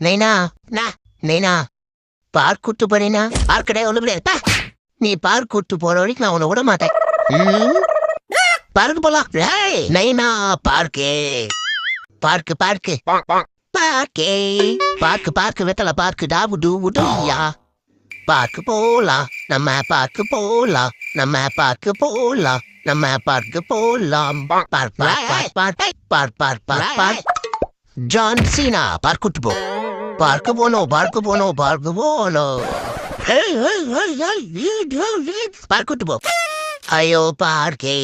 நைனா நைனா park கூட்டு போறேனா? Park கிடையாது, ஒண்ணு கிடையாது. நீ பார்க் கூட்டு போற வரைக்கும் நான் உன்னை விட மாட்டேன். பார்க்கு போலாம். நைனா பார்க்கு பார்க்கு பார்க்கு பார்க்கே பார்க்கு வெத்தலை பார்க்கு டாபு டூபு டூயா. பார்க்கு போலாம், நம்ம பார்க்கு போலாம், நம்ம பார்க்கு போலாம், நம்ம பார்க்கு போலாம். பார்க் ஜான் சீனா பார்க் கூட்டு போ. பார்க்கு போனோம் பார்க்கு போனோம். பார்க் கூட்டு போ. ஐயோ பார்க்கே.